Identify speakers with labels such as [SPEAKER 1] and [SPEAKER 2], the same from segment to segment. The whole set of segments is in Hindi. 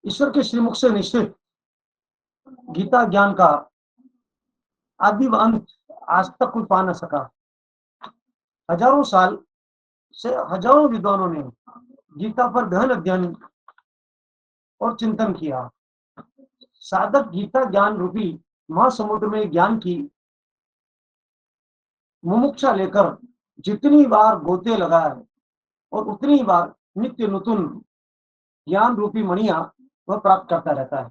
[SPEAKER 1] ईश्वर के श्रीमुख से निश्चित गीता ज्ञान का आदि व अंत आज तक कोई पा न सका। हजारों साल से हजारों विद्वानों ने गीता पर गहन अध्ययन और चिंतन किया। साधक गीता ज्ञान रूपी महासमुद्र में ज्ञान की मुमुक्षा लेकर जितनी बार गोते लगाए और उतनी बार नित्य नूतन ज्ञान रूपी मणिया वह प्राप्त करता रहता है।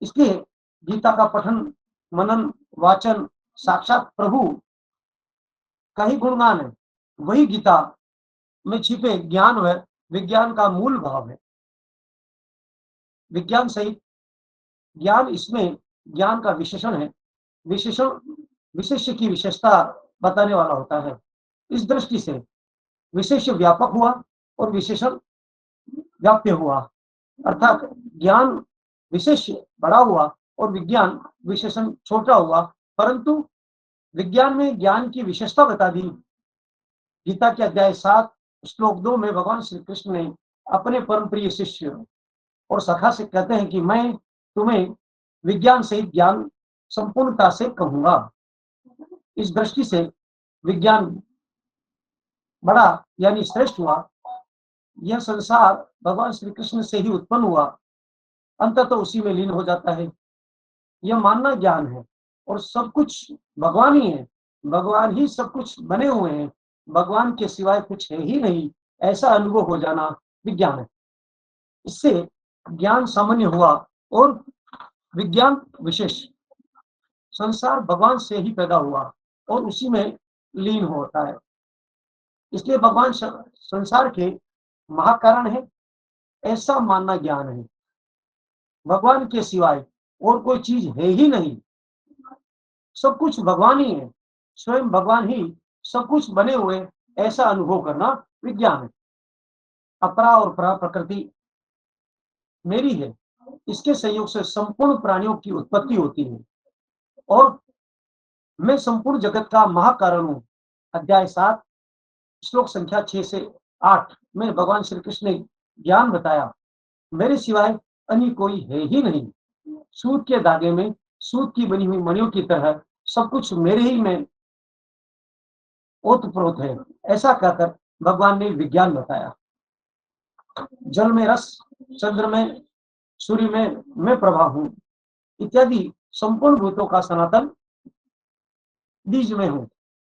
[SPEAKER 1] इसलिए गीता का पठन, मनन, वाचन साक्षात प्रभु का ही गुणगान है। वही गीता में छिपे ज्ञान व विज्ञान का मूल भाव है। विज्ञान सहित ज्ञान इसमें ज्ञान का विशेषण है। विशेषण विशेष्य की विशेषता बताने वाला होता है। इस दृष्टि से विशेष्य व्यापक हुआ और विशेषण व्याप्य हुआ, अर्थात ज्ञान विशेष्य बड़ा हुआ और विज्ञान विशेषण छोटा हुआ। परंतु विज्ञान में ज्ञान की विशेषता बता दी। गीता के अध्याय 7 श्लोक 2 में भगवान श्री कृष्ण ने अपने परम प्रिय शिष्य और सखा से कहते हैं कि मैं तुम्हें विज्ञान सहित ज्ञान संपूर्णता से कहूंगा। इस दृष्टि से विज्ञान बड़ा यानी श्रेष्ठ हुआ। यह संसार भगवान श्री कृष्ण से ही उत्पन्न हुआ, अंततः तो उसी में लीन हो जाता है। यह मानना ज्ञान है और सब कुछ भगवान ही है। भगवान ही सब कुछ बने हुए हैं, भगवान के सिवाय कुछ है ही नहीं, ऐसा अनुभव हो जाना विज्ञान है। इससे ज्ञान सामान्य हुआ और विज्ञान विशेष। संसार भगवान से ही पैदा हुआ और उसी में लीन होता है। इसलिए भगवान संसार के महाकारण है, ऐसा मानना ज्ञान है। भगवान के सिवाय और कोई चीज है ही नहीं, सब कुछ भगवान ही है, स्वयं भगवान ही सब कुछ बने हुए, ऐसा अनुभव करना विज्ञान है। अपरा और परा प्रकृति मेरी है, इसके संयोग से संपूर्ण प्राणियों की उत्पत्ति होती है और मैं संपूर्ण जगत का महाकारण हूं। अध्याय 7 श्लोक संख्या 6 से 8 में भगवान श्री कृष्ण ने ज्ञान बताया। मेरे सिवाय अन्य कोई है ही नहीं। सूत के धागे में सूत की बनी हुई मणियों की तरह सब कुछ मेरे ही में ओतप्रोत है, ऐसा कहकर भगवान ने विज्ञान बताया। जल में रस, चंद्र में, सूर्य में मैं प्रभा हूं इत्यादि संपूर्ण भूतों का सनातन बीज में हूं।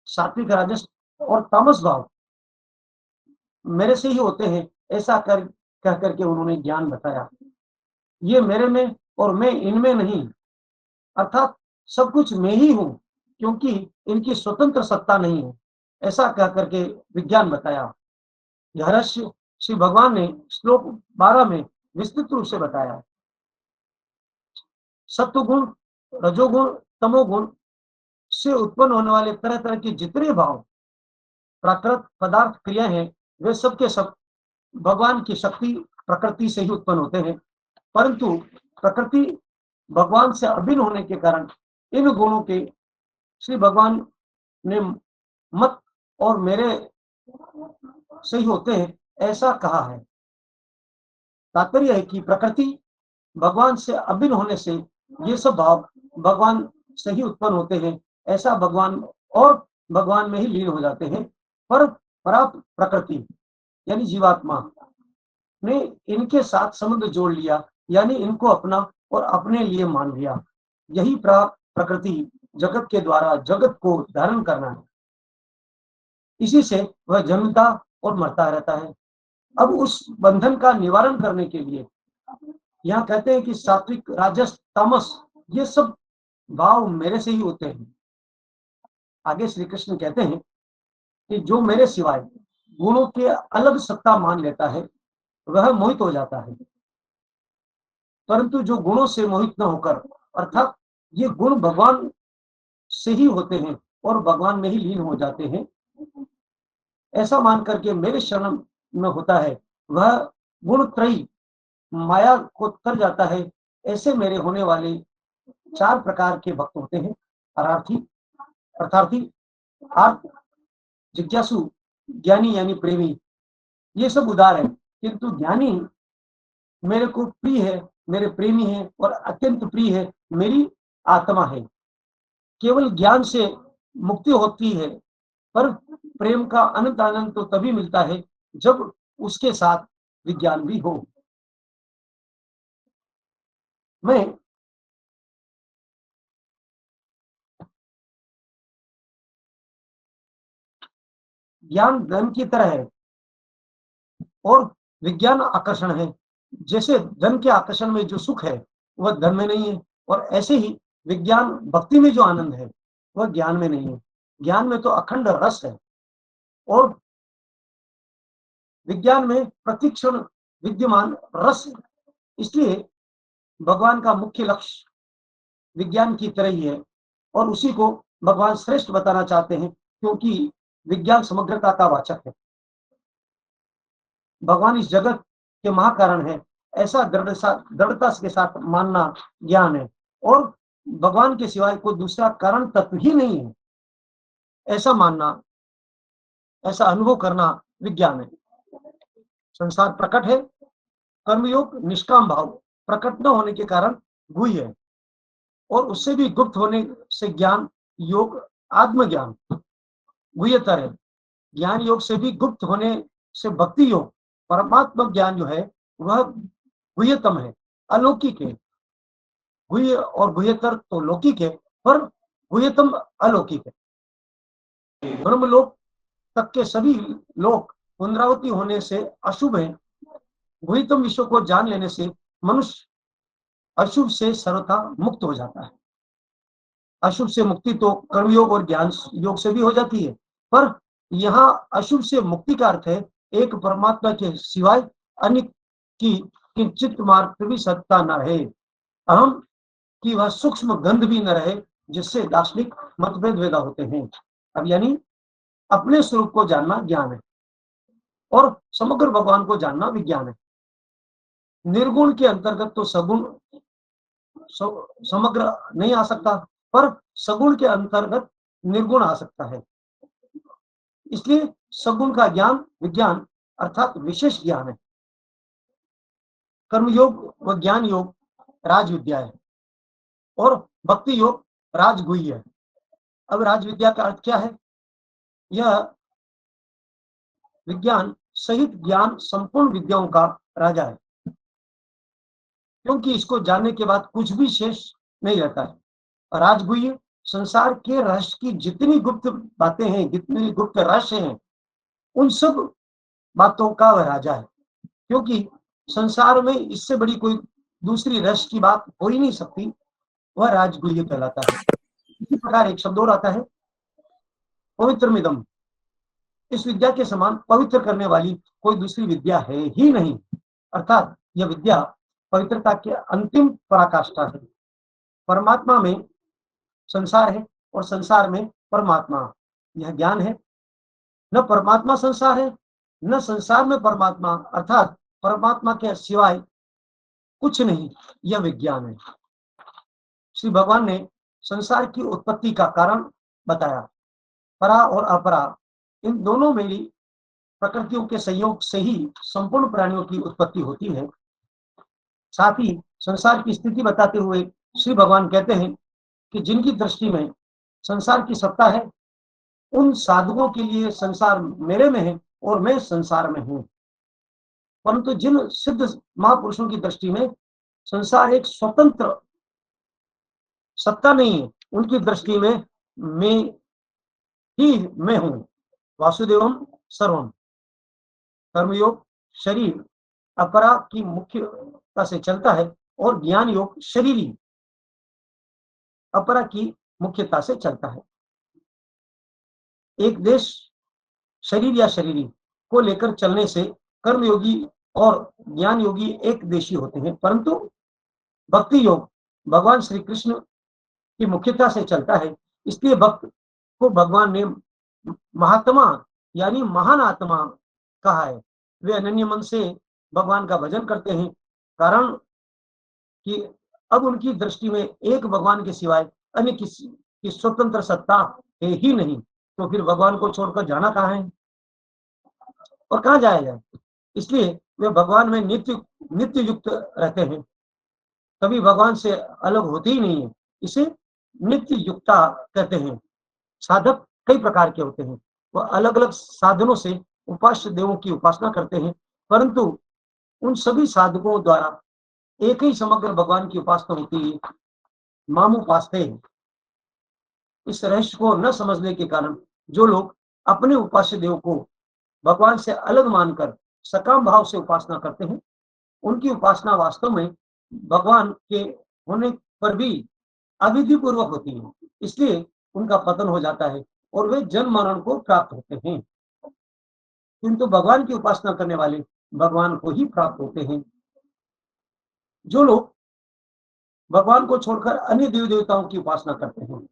[SPEAKER 1] सात्विक, राजस और तामस भाव मेरे से ही होते हैं, ऐसा कर कह करके उन्होंने ज्ञान बताया। ये मेरे में और मैं इनमें नहीं, अर्थात सब कुछ मैं ही हूं, क्योंकि इनकी स्वतंत्र सत्ता नहीं है, ऐसा कह करके विज्ञान बताया। यह रहस्य श्री भगवान ने श्लोक 12 में विस्तृत रूप से बताया। सत्वगुण, रजोगुण, तमोगुण से उत्पन्न होने वाले तरह तरह के जितने भाव, प्राकृत पदार्थ, क्रिया हैं, वे सब के सब भगवान की शक्ति प्रकृति से ही उत्पन्न होते हैं। परंतु प्रकृति भगवान से अभिन्न होने के कारण इन गुणों के श्री भगवान ने मत और मेरे से ही होते हैं, ऐसा कहा है। तात्पर्य है कि प्रकृति भगवान से अभिन्न होने से ये सब भाव भगवान से ही उत्पन्न होते हैं, ऐसा भगवान और भगवान में ही लीन हो जाते हैं। पर परा प्रकृति यानी जीवात्मा ने इनके साथ संबंध जोड़ लिया, यानी इनको अपना और अपने लिए मान लिया। यही प्रकृति जगत के द्वारा जगत को धारण करना है। इसी से वह जन्मता और मरता रहता है। अब उस बंधन का निवारण करने के लिए यहाँ कहते हैं कि सात्विक, राजस, तामस ये सब भाव मेरे से ही होते हैं। आगे श्री कृष्ण कहते हैं कि जो मेरे सिवाय गुणों के अलग सत्ता मान लेता है वह मोहित हो जाता है, परंतु जो गुणों से मोहित न होकर, अर्थात ये गुण भगवान से ही होते हैं और भगवान में ही लीन हो जाते हैं, ऐसा मान करके मेरे शरण में होता है, वह गुण त्रयी माया को तर जाता है। ऐसे मेरे होने वाले 4 प्रकार के भक्त होते हैं। अर्थार्थी, आर्त, जिज्ञासु, ज्ञानी यानी प्रेमी। ये सब उदार है, किंतु ज्ञानी मेरे को प्रिय है, मेरे प्रेमी है और अत्यंत प्रिय है, मेरी आत्मा है। केवल ज्ञान से मुक्ति होती है, पर प्रेम का अनंत आनंद तो तभी मिलता है जब उसके साथ विज्ञान भी हो। मैं ज्ञान धन की तरह है और विज्ञान आकर्षण है। जैसे धन के आकर्षण में जो सुख है वह धन में नहीं है, और ऐसे ही विज्ञान भक्ति में जो आनंद है वह ज्ञान में नहीं है। ज्ञान में तो अखंड रस है और विज्ञान में प्रतिक्षण विद्यमान रस है। इसलिए भगवान का मुख्य लक्ष्य विज्ञान की तरह ही है और उसी को भगवान श्रेष्ठ बताना चाहते हैं, क्योंकि विज्ञान समग्रता का वाचक है। भगवान इस जगत के महाकारण है, ऐसा दृढ़ता के साथ मानना ज्ञान है। और भगवान के सिवाय कोई दूसरा कारण तत्व ही नहीं है, ऐसा मानना, ऐसा अनुभव करना विज्ञान है। संसार प्रकट है, कर्मयोग निष्काम भाव प्रकट न होने के कारण गुह्य है, और उससे भी गुप्त होने से ज्ञान योग आत्मज्ञान गुह्यतर है। ज्ञान योग से भी गुप्त होने से भक्ति योग परमात्मा ज्ञान जो है वह गुह्यतम है, अलौकिक है। गुह्य और गुह्यतर तो लौकिक है, पर गुह्यतम अलौकिक है। ब्रह्मलोक तक के सभी लोक पुनरावृत्ति होने से अशुभ है। गुह्यतम विश्व को जान लेने से मनुष्य अशुभ से सर्वथा मुक्त हो जाता है। अशुभ से मुक्ति तो कर्मयोग और ज्ञान योग से भी हो जाती है, पर यहाँ अशुभ से मुक्ति का अर्थ है एक परमात्मा के सिवाय अन्य की किंचित मात्र भी सत्ता न रहे, अहम की वह सूक्ष्म गंध भी न रहे, जिससे दार्शनिक मतभेद पैदा होते हैं। अब यानी अपने स्वरूप को जानना ज्ञान है और समग्र भगवान को जानना विज्ञान है। निर्गुण के अंतर्गत तो सगुण समग्र नहीं आ सकता, पर सगुण के अंतर्गत निर्गुण आ सकता है। इसलिए सगुण का ज्ञान विज्ञान अर्थात विशेष ज्ञान है। कर्मयोग व ज्ञान योग राजविद्या है और भक्ति योग राजगुह्य है। अब राजविद्या का अर्थ क्या है? यह विज्ञान सहित ज्ञान संपूर्ण विद्याओं का राजा है, क्योंकि इसको जानने के बाद कुछ भी शेष नहीं रहता है। राजगुह्य संसार के रहस्य की जितनी गुप्त बातें हैं, जितनी गुप्त रहस्य हैं, उन सब बातों का वह राजा है, क्योंकि संसार में इससे बड़ी कोई दूसरी रहस्य की बात हो ही नहीं सकती। वह राजगुह्य कहलाता है। इसी प्रकार एक शब्द और आता है, पवित्रमिदम। इस विद्या के समान पवित्र करने वाली कोई दूसरी विद्या है ही नहीं, अर्थात यह विद्या पवित्रता के अंतिम पराकाष्ठा है। परमात्मा में संसार है और संसार में परमात्मा, यह ज्ञान है। न परमात्मा संसार है, न संसार में परमात्मा, अर्थात परमात्मा के सिवाय कुछ नहीं, यह विज्ञान है। श्री भगवान ने संसार की उत्पत्ति का कारण बताया। परा और अपरा इन दोनों मेरी प्रकृतियों के संयोग से ही संपूर्ण प्राणियों की उत्पत्ति होती है। साथ ही संसार की स्थिति बताते हुए श्री भगवान कहते हैं कि जिनकी दृष्टि में संसार की सत्ता है, उन साधुओं के लिए संसार मेरे में है और मैं संसार में हूं। परंतु जिन सिद्ध महापुरुषों की दृष्टि में संसार एक स्वतंत्र सत्ता नहीं है, उनकी दृष्टि में मैं ही मैं हूं। वासुदेवम सर्वम। कर्मयोग शरीर अपरा की मुख्यता से चलता है और ज्ञान योग शरीरी अपरा की मुख्यता से चलता है। एक देश शरीर या शरीरी को लेकर चलने से कर्मयोगी और ज्ञान योगी एक देशी होते हैं, परंतु भक्ति योग भगवान श्री कृष्ण की मुख्यता से चलता है। इसलिए भक्त को भगवान ने महात्मा यानी महान आत्मा कहा है। वे अनन्य मन से भगवान का भजन करते हैं, कारण कि अब उनकी दृष्टि में एक भगवान के सिवाय अन्य किसी की स्वतंत्र सत्ता है ही नहीं। तो फिर भगवान को छोड़कर जाना कहाँ है और कहाँ जाया जाए? इसलिए वे भगवान में नित्य नित्य युक्त रहते हैं, कभी भगवान से अलग होते ही नहीं है। इसे नित्य युक्ता कहते हैं। साधक कई प्रकार के होते हैं, वह अलग-अलग साधनों से उपास्य देवों की उपासना करते हैं, परंतु उन सभी साधकों द्वारा एक ही समग्र भगवान की उपासना होती है, मामुपास्ते। इस रहस्य को न समझने के कारण जो लोग अपने उपास्य देव को भगवान से अलग मानकर सकाम भाव से उपासना करते हैं, उनकी उपासना वास्तव में भगवान के होने पर भी अविधि पूर्वक होती है। इसलिए उनका पतन हो जाता है और वे जन्म मरण को प्राप्त होते हैं। किंतु भगवान की उपासना करने वाले भगवान को ही प्राप्त होते हैं। जो लोग भगवान को छोड़कर अन्य देवी देवताओं की उपासना करते हैं,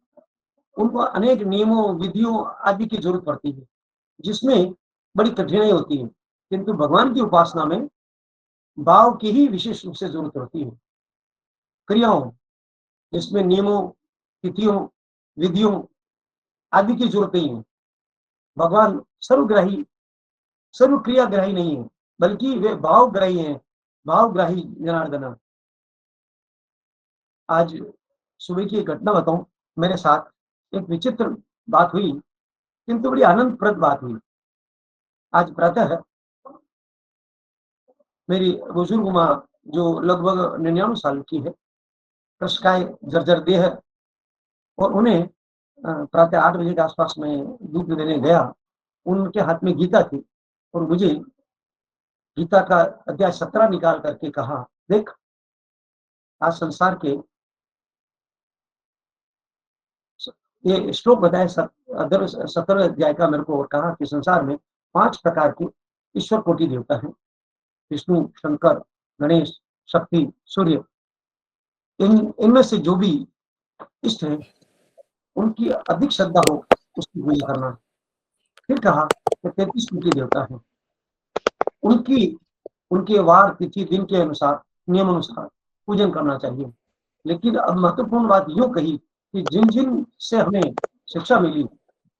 [SPEAKER 1] उनको अनेक नियमों, विधियों आदि की जरूरत पड़ती है, जिसमें बड़ी कठिनाई होती है। किंतु भगवान की उपासना में भाव की ही विशेष रूप से जरूरत होती है। क्रियाओं, जिसमें नियमों, तिथियों, विधियों आदि की जरूरत नहीं है। भगवान सर्वग्राही, सर्व क्रियाग्राही नहीं है, बल्कि वे भावग्राही हैं। भावग्राही जनार्दना। आज सुबह की एक घटना बताऊं, मेरे साथ एक विचित्र बात हुई, किंतु बड़ी आनंदप्रद बात हुई। आज प्रातः मेरी बुजुर्ग माँ, जो लगभग 99 साल की है, कृष्णकाय जर्जर देह है, और उन्हें प्रातः 8 बजे के आसपास में दूध देने गया। उनके हाथ में गीता थी और मुझे गीता का अध्याय 17 निकाल करके कहा, देख, आज संसार के ये श्लोक बताए 17वें अध्याय का मेरे को, और कहा कि संसार में 5 प्रकार के ईश्वर कोटि देवता हैं, विष्णु, शंकर, गणेश, शक्ति, सूर्य। इनमें से जो भी इष्ट है, उनकी अधिक श्रद्धा हो उसकी पूजा करना। फिर कहा कि 33 कोटि देवता हैं, उनकी उनके वार, तिथि, दिन के अनुसार, नियम अनुसार पूजन करना चाहिए। लेकिन अब महत्वपूर्ण बात यूँ कही कि जिन-जिन से हमें शिक्षा मिली,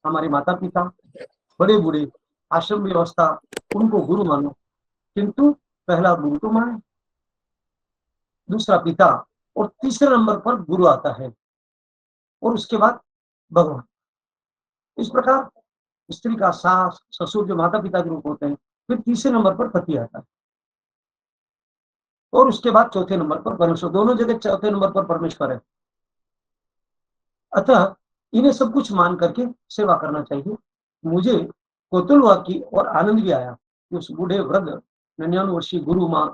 [SPEAKER 1] हमारे माता-पिता, बड़े-बूढ़े, आश्रम व्यवस्था, उनको गुरु मानो। किंतु पहला गुरु तो माने, दूसरा पिता, और तीसरे नंबर पर गुरु आता है, और उसके बाद भगवान। इस प्रकार स्त्री का सास, ससुर जो माता-पिता के रूप होते हैं, फिर तीसरे नंबर पर पति आता है, और उसके बाद चौथे नंबर पर परमेश्वर। दोनों जगह चौथे नंबर पर परमेश्वर है। अतः इन्हें सब कुछ मान करके सेवा करना चाहिए। मुझे कौतूहल हुआ कि, और आनंद भी आया कि उस बूढ़े वृद्ध 99 वर्षीय गुरु माँ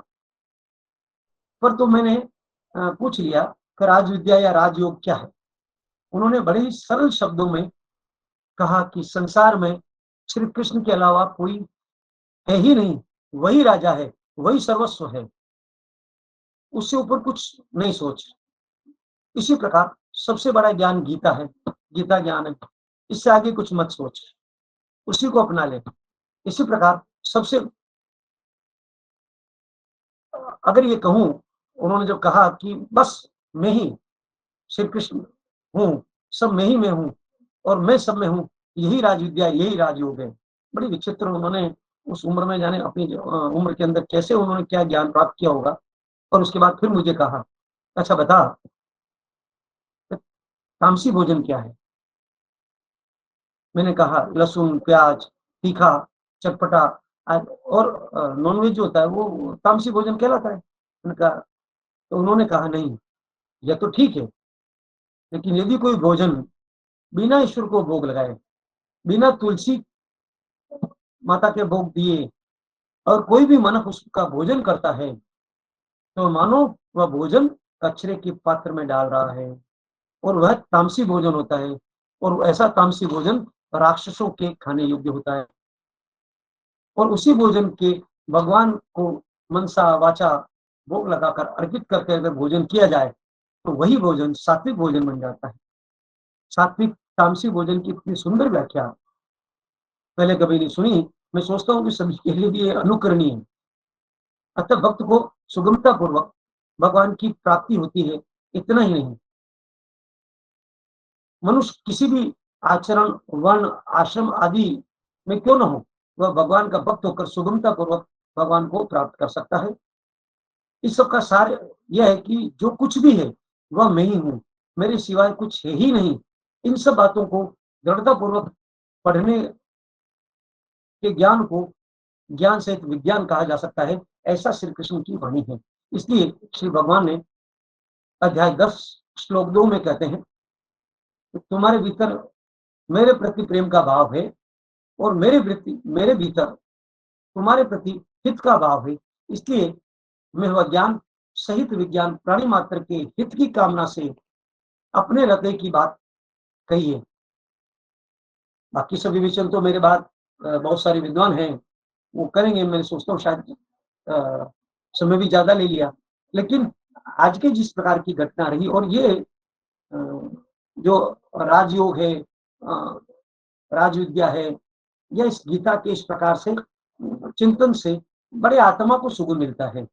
[SPEAKER 1] पर तो मैंने पूछ लिया कि राजविद्या या राजयोग क्या है। उन्होंने बड़े ही सरल शब्दों में कहा कि संसार में श्री कृष्ण के अलावा कोई है ही नहीं, वही राजा है, वही सर्वस्व है, उससे ऊपर कुछ नहीं सोच। इसी प्रकार सबसे बड़ा ज्ञान गीता है, गीता ज्ञान है, इससे आगे कुछ मत सोच, उसी को अपना ले। इसी प्रकार सबसे, अगर ये कहूं, उन्होंने जो कहा कि बस मैं ही श्री कृष्ण हूँ, सब मैं ही मैं हूँ, और मैं सब में हूँ, यही राजविद्या, यही राजयोग है। बड़ी विचित्र, उन्होंने उस उम्र में जाने अपनी उम्र के अंदर कैसे उन्होंने क्या ज्ञान प्राप्त किया होगा। और उसके बाद फिर मुझे कहा, अच्छा बता, तामसी भोजन क्या है? मैंने कहा लहसुन, प्याज, तीखा, चटपटा, और नॉनवेज जो होता है वो तामसी भोजन कहलाता है। मैंने कहा, तो उन्होंने कहा नहीं, यह तो ठीक है, लेकिन यदि कोई भोजन बिना ईश्वर को भोग लगाए, बिना तुलसी माता के भोग दिए, और कोई भी मनुष्य उसका भोजन करता है, तो मानो वह भोजन कचरे के पात्र में डाल रहा है, और वह तामसी भोजन होता है। और ऐसा तामसी भोजन राक्षसों के खाने योग्य होता है। और उसी भोजन के भगवान को मनसा वाचा भोग लगाकर अर्पित करके अगर भोजन किया जाए, तो वही भोजन सात्विक भोजन बन जाता है। सात्विक तामसी भोजन की इतनी सुंदर व्याख्या पहले कभी नहीं सुनी। मैं सोचता हूँ कि सभी के लिए भी ये अनुकरणीय है। अतः भक्त को सुगमता पूर्वक भगवान की प्राप्ति होती है। इतना ही नहीं, मनुष्य किसी भी आचरण, वर्ण, आश्रम आदि में क्यों न हो, वह भगवान का भक्त होकर सुगमता पूर्वक भगवान को प्राप्त कर सकता है। इस सब का सार यह है कि जो कुछ भी है वह मैं ही हूँ, मेरे सिवाय कुछ है ही नहीं। इन सब बातों को दृढ़तापूर्वक पढ़ने के ज्ञान को ज्ञान सहित विज्ञान कहा जा सकता है, ऐसा श्री कृष्ण की वाणी है। इसलिए श्री भगवान ने अध्याय 10 श्लोक 2 में कहते हैं, तुम्हारे भीतर मेरे प्रति प्रेम का भाव है और मेरे भीतर तुम्हारे प्रति हित का भाव है। इसलिए मैं वह ज्ञान सहित विज्ञान प्राणी मात्र के हित की कामना से अपने हृदय की बात कही है। बाकी सभी विचलन तो मेरे बाद बहुत सारे विद्वान हैं वो करेंगे। मैं सोचता हूँ शायद समय भी ज्यादा ले लिया, लेकिन आज के जिस प्रकार की घटना रही और ये जो राजयोग है, राजविद्या है, या इस गीता के इस प्रकार से चिंतन से बड़े आत्मा को सुकून मिलता है।